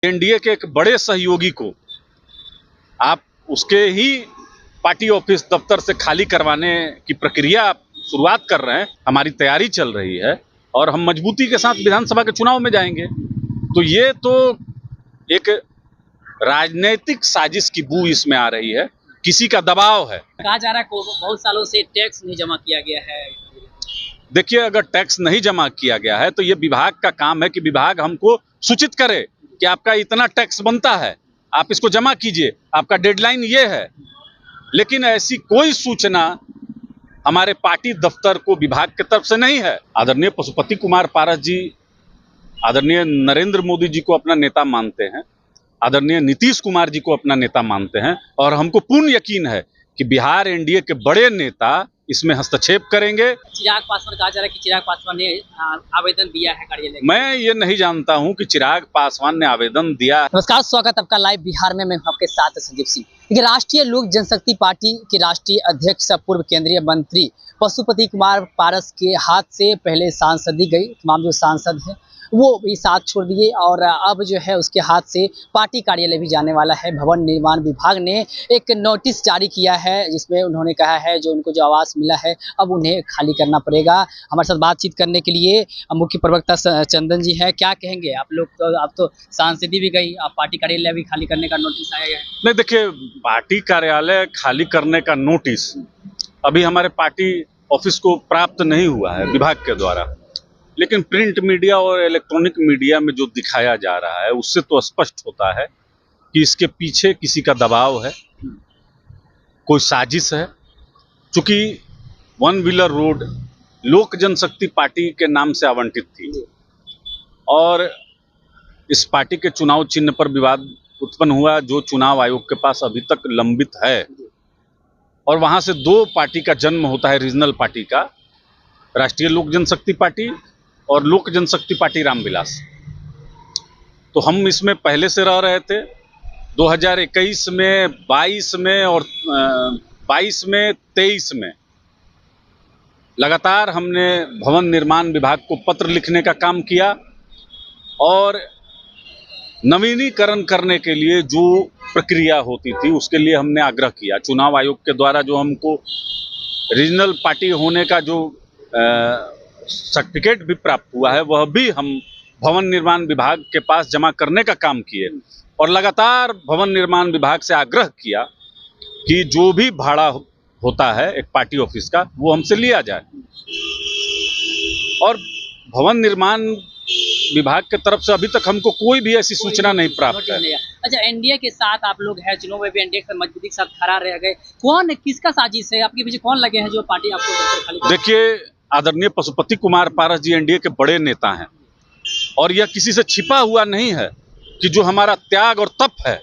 NDA के एक बड़े सहयोगी को आप उसके ही पार्टी ऑफिस दफ्तर से खाली करवाने की प्रक्रिया आप शुरुआत कर रहे हैं। हमारी तैयारी चल रही है और हम मजबूती के साथ विधानसभा के चुनाव में जाएंगे। तो ये तो एक राजनीतिक साजिश की बू इसमें आ रही है, किसी का दबाव है। कहा जा रहा है बहुत सालों से टैक्स नहीं जमा किया गया है। देखिए, अगर टैक्स नहीं जमा किया गया है तो ये विभाग का काम है कि विभाग हमको सूचित करे कि आपका इतना टैक्स बनता है, आप इसको जमा कीजिए, आपका डेडलाइन ये है। लेकिन ऐसी कोई सूचना हमारे पार्टी दफ्तर को विभाग की तरफ से नहीं है। आदरणीय पशुपति कुमार पारस जी आदरणीय नरेंद्र मोदी जी को अपना नेता मानते हैं, आदरणीय नीतीश कुमार जी को अपना नेता मानते हैं और हमको पूर्ण यकीन है कि बिहार एनडीए के बड़े नेता इसमें हस्तक्षेप करेंगे। चिराग पासवान, कहा जा रहा है कि चिराग पासवान ने आवेदन दिया है कार्यालय। मैं ये नहीं जानता हूं कि चिराग पासवान ने आवेदन दिया। नमस्कार, स्वागत आपका लाइव बिहार में। मैं आपके साथ संजीव सिंह। राष्ट्रीय लोक जनशक्ति पार्टी के राष्ट्रीय अध्यक्ष पूर्व केंद्रीय मंत्री पशुपति कुमार पारस के हाथ से पहले सांसदी गई, तमाम जो सांसद हैं वो भी साथ छोड़ दिए और अब जो है उसके हाथ से पार्टी कार्यालय भी जाने वाला है। भवन निर्माण विभाग ने एक नोटिस जारी किया है जिसमें उन्होंने कहा है जो उनको जो आवास मिला है अब उन्हें खाली करना पड़ेगा। हमारे साथ बातचीत करने के लिए मुख्य प्रवक्ता चंदन जी है। क्या कहेंगे आप लोग? तो आप तो सांसदी भी गई, आप पार्टी कार्यालय भी खाली करने का नोटिस आया है। नहीं, देखिए, पार्टी कार्यालय खाली करने का नोटिस अभी हमारे पार्टी ऑफिस को प्राप्त नहीं हुआ है विभाग के द्वारा, लेकिन प्रिंट मीडिया और इलेक्ट्रॉनिक मीडिया में जो दिखाया जा रहा है उससे तो स्पष्ट होता है कि इसके पीछे किसी का दबाव है, कोई साजिश है। चूंकि वन व्हीलर रोड लोक जनशक्ति पार्टी के नाम से आवंटित थी और इस पार्टी के चुनाव चिन्ह पर विवाद उत्पन्न हुआ जो चुनाव आयोग के पास अभी तक लंबित है और वहां से दो पार्टी का जन्म होता है, रीजनल पार्टी का, राष्ट्रीय लोक जनशक्ति पार्टी और लोक जनशक्ति पार्टी रामविलास। तो हम इसमें पहले से रह रहे थे। 2021 में, 22 में और 22 में, 23 में लगातार हमने भवन निर्माण विभाग को पत्र लिखने का काम किया और नवीनीकरण करने के लिए जो प्रक्रिया होती थी उसके लिए हमने आग्रह किया। चुनाव आयोग के द्वारा जो हमको रीजनल पार्टी होने का जो सर्टिफिकेट भी प्राप्त हुआ है वह भी हम भवन निर्माण विभाग के पास जमा करने का काम किए और लगातार भवन निर्माण विभाग से आग्रह किया कि जो भी भाड़ा होता है एक पार्टी ऑफिस का वो हमसे लिया जाए और भवन निर्माण विभाग के तरफ से अभी तक हमको कोई भी ऐसी सूचना नहीं प्राप्त है। अच्छा, एनडीए के साथ आप लोग हैं, चुनाव में भी एनडीए के मजबूती के साथ खड़ा रह गए। कौन, किसका साजिश है? आपके पीछे कौन लगे हैं जो पार्टी आपको खाली? देखिए, आदरणीय पशुपति कुमार पारस जी एनडीए के बड़े नेता हैं और यह किसी से छिपा हुआ नहीं है कि जो हमारा त्याग और तप है।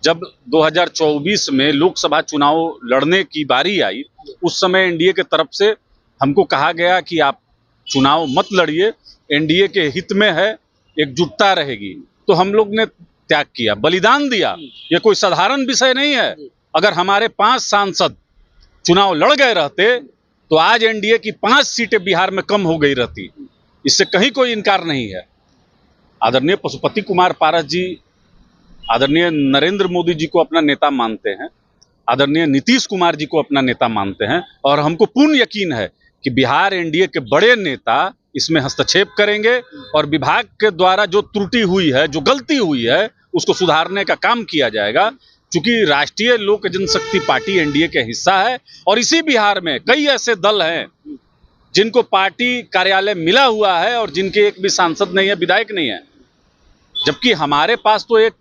जब 2024 में लोकसभा चुनाव लड़ने की बारी आई उस समय एनडीए के तरफ से हमको कहा गया कि आप चुनाव मत लड़िए, एनडीए के हित में है, एकजुटता रहेगी। तो हम लोग ने त्याग किया, बलिदान दिया। ये कोई साधारण विषय नहीं है। अगर हमारे 5 सांसद चुनाव लड़ गए रहते तो आज एनडीए की 5 सीटें बिहार में कम हो गई रहती, इससे कहीं कोई इनकार नहीं है। आदरणीय पशुपति कुमार पारस जी आदरणीय नरेंद्र मोदी जी को अपना नेता मानते हैं, आदरणीय नीतीश कुमार जी को अपना नेता मानते हैं और हमको पूर्ण यकीन है कि बिहार एनडीए के बड़े नेता इसमें हस्तक्षेप करेंगे और विभाग के द्वारा जो त्रुटि हुई है, जो गलती हुई है, उसको सुधारने का काम किया जाएगा। चूंकि राष्ट्रीय लोक जनशक्ति पार्टी एनडीए के हिस्सा है और इसी बिहार में कई ऐसे दल हैं जिनको पार्टी कार्यालय मिला हुआ है और जिनके एक भी सांसद नहीं है, विधायक नहीं है, जबकि हमारे पास तो एक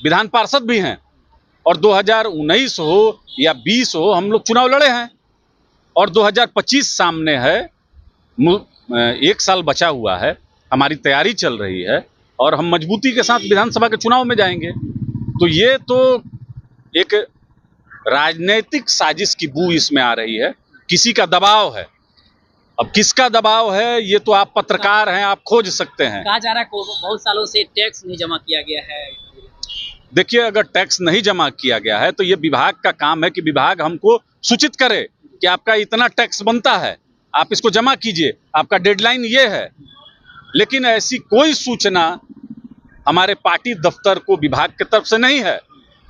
विधान पार्षद भी हैं और 2019 हो या 20 हो हम लोग चुनाव लड़े हैं और 2025 सामने है, 1 साल बचा हुआ है। हमारी तैयारी चल रही है और हम मजबूती के साथ विधानसभा के चुनाव में जाएंगे। तो ये तो एक राजनीतिक साजिश की बू इसमें आ रही है, किसी का दबाव है। अब किसका दबाव है ये तो आप पत्रकार हैं, आप खोज सकते हैं। कहा जा रहा है बहुत सालों से टैक्स नहीं जमा किया गया है। देखिए, अगर टैक्स नहीं जमा किया गया है तो ये विभाग का काम है कि विभाग हमको सूचित करे कि आपका इतना टैक्स बनता है, आप इसको जमा कीजिए, आपका डेडलाइन ये है। लेकिन ऐसी कोई सूचना हमारे पार्टी दफ्तर को विभाग की तरफ से नहीं है।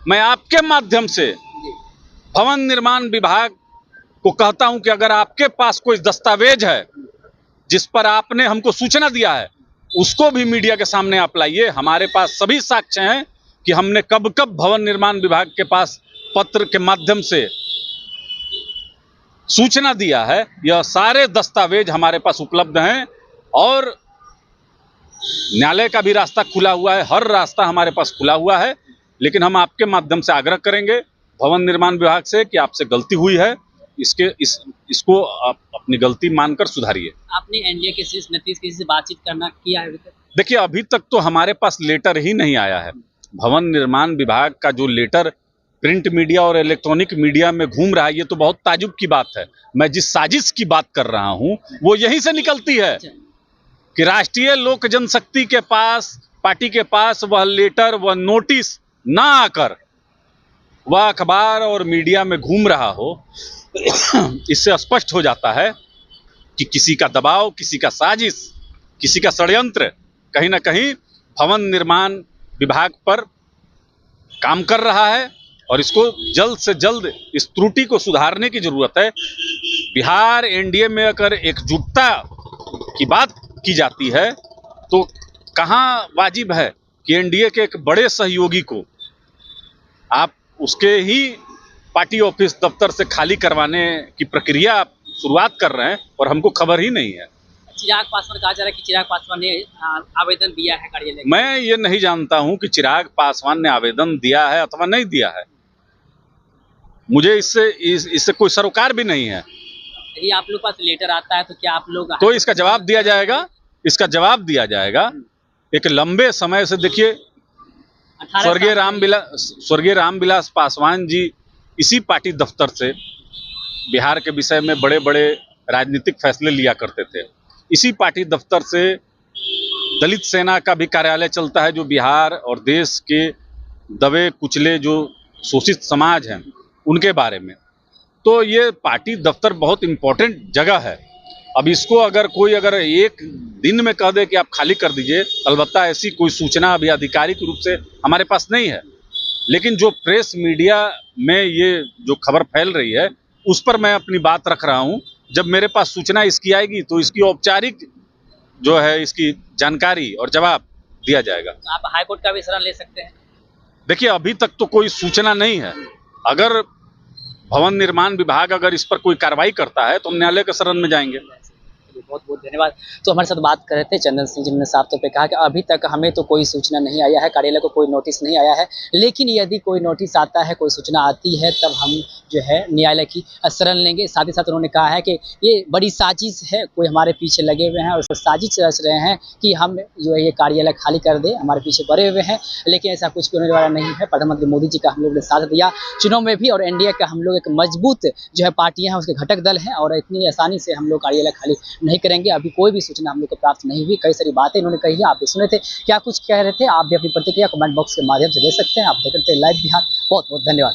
मैं आपके माध्यम से भवन निर्माण विभाग को कहता हूं कि अगर आपके पास कोई दस्तावेज है जिस पर आपने हमको सूचना दिया है, उसको भी मीडिया के सामने आप लाइए। हमारे पास सभी साक्ष्य हैं कि हमने कब कब भवन निर्माण विभाग के पास पत्र के माध्यम से सूचना दिया है। यह सारे दस्तावेज हमारे पास उपलब्ध हैं और न्यायालय का भी रास्ता खुला हुआ है, हर रास्ता हमारे पास खुला हुआ है। लेकिन हम आपके माध्यम से आग्रह करेंगे भवन निर्माण विभाग से कि आपसे गलती हुई है, इसको आप अपनी गलती मानकर सुधारिए। आपने एनडीए के शीर्ष नेतृत्व किसी से बातचीत करना किया है अभी तक? देखिए, अभी तक तो हमारे पास लेटर ही नहीं आया है। भवन निर्माण विभाग का जो लेटर प्रिंट मीडिया और इलेक्ट्रॉनिक मीडिया में घूम रहा है, ये तो बहुत ताजुब की बात है। मैं जिस साजिश की बात कर रहा हूं वो यहीं से निकलती है कि राष्ट्रीय लोक जनशक्ति के पास, पार्टी के पास वह लेटर, वह नोटिस ना आकर वह अखबार और मीडिया में घूम रहा हो। इससे स्पष्ट हो जाता है कि किसी का दबाव, किसी का साजिश, किसी का षड्यंत्र कहीं ना कहीं भवन निर्माण विभाग पर काम कर रहा है और इसको जल्द से जल्द इस त्रुटि को सुधारने की जरूरत है। बिहार एनडीए में अगर एकजुटता की बात की जाती है तो कहाँ वाजिब है कि एनडीए के एक बड़े सहयोगी को आप उसके ही पार्टी ऑफिस दफ्तर से खाली करवाने की प्रक्रिया आप शुरुआत कर रहे हैं और हमको खबर ही नहीं है। चिराग पासवान कहा जा रहा है कि चिराग पासवान ने आवेदन दिया है कार्यालय। मैं ये नहीं जानता हूं कि चिराग पासवान ने आवेदन दिया है अथवा नहीं दिया है। मुझे इससे कोई सरोकार भी नहीं है। यदि आप लोग पास लेटर आता है तो क्या आप लोग तो इसका जवाब दिया जाएगा, इसका जवाब दिया जाएगा। एक लंबे समय से देखिए, स्वर्गीय रामविलास पासवान जी इसी पार्टी दफ्तर से बिहार के विषय में बड़े बड़े राजनीतिक फैसले लिया करते थे। इसी पार्टी दफ्तर से दलित सेना का भी कार्यालय चलता है, जो बिहार और देश के दबे कुचले जो शोषित समाज हैं उनके बारे में। तो ये पार्टी दफ्तर बहुत इम्पोर्टेंट जगह है। अब इसको अगर एक दिन में कह दे कि आप खाली कर दीजिए, अलबत्ता ऐसी कोई सूचना अभी आधिकारिक रूप से हमारे पास नहीं है। लेकिन जो प्रेस मीडिया में ये जो खबर फैल रही है उस पर मैं अपनी बात रख रहा हूं। जब मेरे पास सूचना इसकी आएगी तो इसकी औपचारिक जो है इसकी जानकारी और जवाब दिया जाएगा। तो आप हाईकोर्ट का भी शरण ले सकते हैं। देखिए, अभी तक तो कोई सूचना नहीं है। अगर भवन निर्माण विभाग अगर इस पर कोई कार्रवाई करता है तो हम न्यायालय के शरण में जाएंगे। बहुत बहुत धन्यवाद। तो हमारे साथ बात कर रहे थे चंदन सिंह, जिन्होंने साफ तौर पे कहा कि अभी तक हमें तो कोई सूचना नहीं आया है, कार्यालय को कोई नोटिस नहीं आया है, लेकिन यदि कोई नोटिस आता है, कोई सूचना आती है, तब हम जो है न्यायालय की शरण लेंगे। साथ ही साथ उन्होंने कहा है कि ये बड़ी साजिश है, कोई हमारे पीछे लगे हुए हैं और साजिश रच रहे हैं कि हम जो है ये कार्यालय खाली कर दे, हमारे पीछे पड़े हुए हैं। लेकिन ऐसा कुछ भी होने वाला नहीं है। प्रधानमंत्री मोदी जी का हम लोग ने साथ दिया चुनाव में भी, और एनडीए का हम लोग एक मजबूत जो है पार्टियां हैं उसके घटक दल हैं, और इतनी आसानी से हम लोग कार्यालय खाली नहीं करेंगे। अभी कोई भी सूचना हम लोग को प्राप्त नहीं हुई। कई सारी बातें इन्होंने कही है, आप भी सुने थे। क्या कुछ कह रहे थे, आप भी अपनी प्रतिक्रिया कमेंट बॉक्स के माध्यम से दे सकते हैं। आप देख रहे थे लाइव बिहार। बहुत बहुत धन्यवाद।